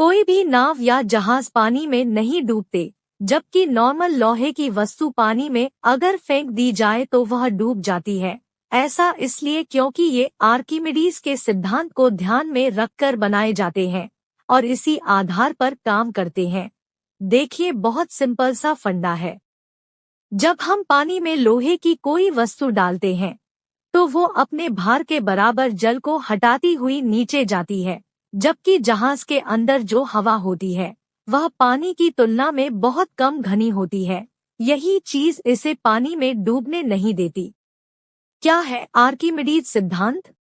कोई भी नाव या जहाज पानी में नहीं डूबते, जबकि नॉर्मल लोहे की वस्तु पानी में अगर फेंक दी जाए तो वह डूब जाती है। ऐसा इसलिए क्योंकि ये आर्किमिडीज के सिद्धांत को ध्यान में रखकर बनाए जाते हैं और इसी आधार पर काम करते हैं। देखिए, बहुत सिंपल सा फंडा है। जब हम पानी में लोहे की कोई वस्तु डालते हैं तो वो अपने भार के बराबर जल को हटाती हुई नीचे जाती है, जबकि जहाज के अंदर जो हवा होती है वह पानी की तुलना में बहुत कम घनी होती है। यही चीज इसे पानी में डूबने नहीं देती। क्या है आर्किमिडीज सिद्धांत?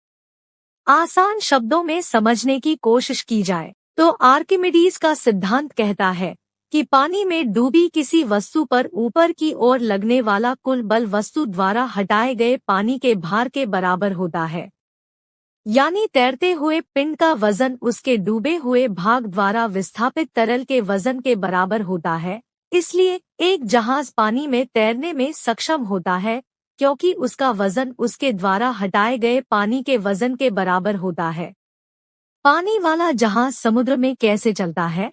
आसान शब्दों में समझने की कोशिश की जाए तो आर्किमिडीज का सिद्धांत कहता है कि पानी में डूबी किसी वस्तु पर ऊपर की ओर लगने वाला कुल बल वस्तु द्वारा हटाए गए पानी के भार के बराबर होता है। यानी तैरते हुए पिंड का वजन उसके डूबे हुए भाग द्वारा विस्थापित तरल के वजन के बराबर होता है। इसलिए एक जहाज पानी में तैरने में सक्षम होता है क्योंकि उसका वजन उसके द्वारा हटाए गए पानी के वजन के बराबर होता है। पानी वाला जहाज समुद्र में कैसे चलता है?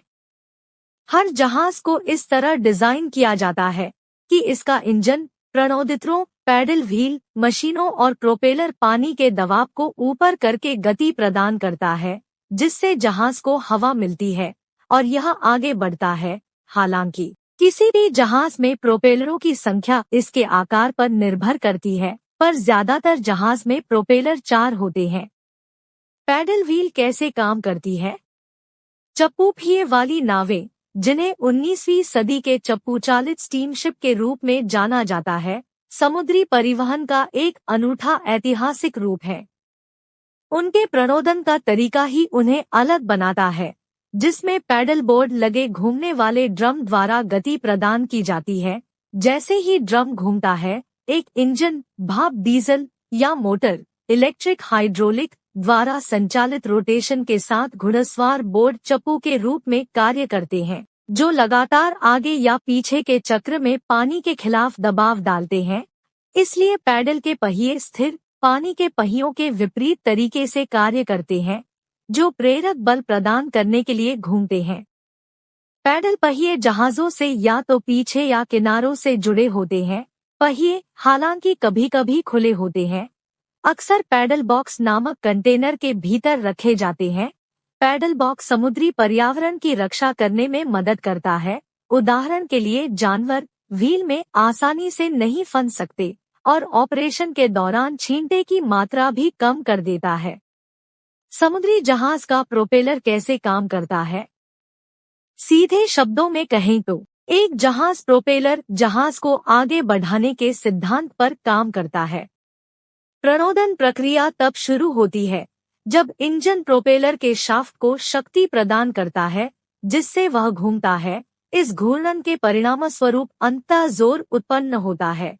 हर जहाज को इस तरह डिजाइन किया जाता है कि इसका इंजन, प्रणोदित्रों, पैडल व्हील, मशीनों और प्रोपेलर पानी के दबाव को ऊपर करके गति प्रदान करता है, जिससे जहाज को हवा मिलती है और यह आगे बढ़ता है। हालांकि किसी भी जहाज में प्रोपेलरों की संख्या इसके आकार पर निर्भर करती है, पर ज्यादातर जहाज में प्रोपेलर 4 होते हैं। पैडल व्हील कैसे काम करती है? चप्पू पहिए वाली नावें, जिन्हें 19वीं सदी के चप्पू चालित स्टीमशिप के रूप में जाना जाता है, समुद्री परिवहन का एक अनूठा ऐतिहासिक रूप है। उनके प्रणोदन का तरीका ही उन्हें अलग बनाता है, जिसमें पैडल बोर्ड लगे घूमने वाले ड्रम द्वारा गति प्रदान की जाती है। जैसे ही ड्रम घूमता है, एक इंजन, भाप डीजल या मोटर, इलेक्ट्रिक, हाइड्रोलिक द्वारा संचालित रोटेशन के साथ घुड़सवार बोर्ड चप्पू के रूप में कार्य करते हैं, जो लगातार आगे या पीछे के चक्र में पानी के खिलाफ दबाव डालते हैं। इसलिए पैडल के पहिए स्थिर पानी के पहियों के विपरीत तरीके से कार्य करते हैं, जो प्रेरक बल प्रदान करने के लिए घूमते हैं। पैडल पहिए जहाजों से या तो पीछे या किनारों से जुड़े होते हैं। पहिए हालांकि कभी-कभी खुले होते हैं, अक्सर पैडल बॉक्स नामक कंटेनर के भीतर रखे जाते हैं। पैडल बॉक्स समुद्री पर्यावरण की रक्षा करने में मदद करता है। उदाहरण के लिए, जानवर व्हील में आसानी से नहीं फंस सकते और ऑपरेशन के दौरान छींटे की मात्रा भी कम कर देता है। समुद्री जहाज का प्रोपेलर कैसे काम करता है? सीधे शब्दों में कहें तो एक जहाज प्रोपेलर जहाज को आगे बढ़ाने के सिद्धांत पर काम करता है। प्रणोदन प्रक्रिया तब शुरू होती है जब इंजन प्रोपेलर के शाफ्ट को शक्ति प्रदान करता है, जिससे वह घूमता है। इस घूर्णन के परिणामस्वरूप अंततः जोर उत्पन्न होता है।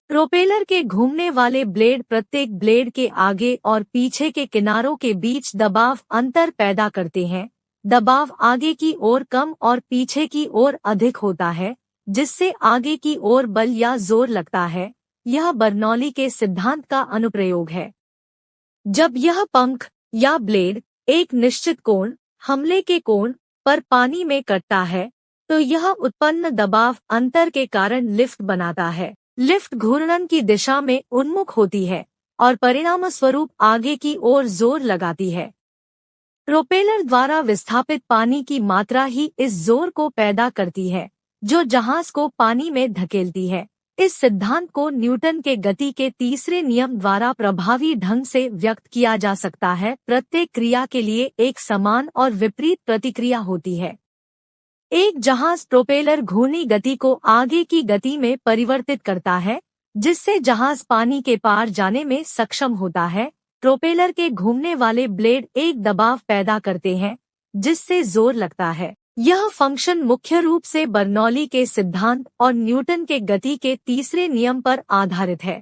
प्रोपेलर के घूमने वाले ब्लेड प्रत्येक ब्लेड के आगे और पीछे के किनारों के बीच दबाव अंतर पैदा करते हैं। दबाव आगे की ओर कम और पीछे की ओर अधिक होता है, जिससे आगे की ओर बल या जोर लगता है। यह बर्नौली के सिद्धांत का अनुप्रयोग है। जब यह पंख या ब्लेड एक निश्चित कोण, हमले के कोण पर पानी में कटता है, तो यह उत्पन्न दबाव अंतर के कारण लिफ्ट बनाता है। लिफ्ट घूर्णन की दिशा में उन्मुख होती है और परिणामस्वरूप आगे की ओर जोर लगाती है। प्रोपेलर द्वारा विस्थापित पानी की मात्रा ही इस जोर को पैदा करती है, जो जहाज को पानी में धकेलती है। इस सिद्धांत को न्यूटन के गति के तीसरे नियम द्वारा प्रभावी ढंग से व्यक्त किया जा सकता है। प्रत्येक क्रिया के लिए एक समान और विपरीत प्रतिक्रिया होती है। एक जहाज प्रोपेलर घूर्णी गति को आगे की गति में परिवर्तित करता है, जिससे जहाज पानी के पार जाने में सक्षम होता है। प्रोपेलर के घूमने वाले ब्लेड एक दबाव पैदा करते हैं, जिससे जोर लगता है। यह फंक्शन मुख्य रूप से बर्नौली के सिद्धांत और न्यूटन के गति के तीसरे नियम पर आधारित है।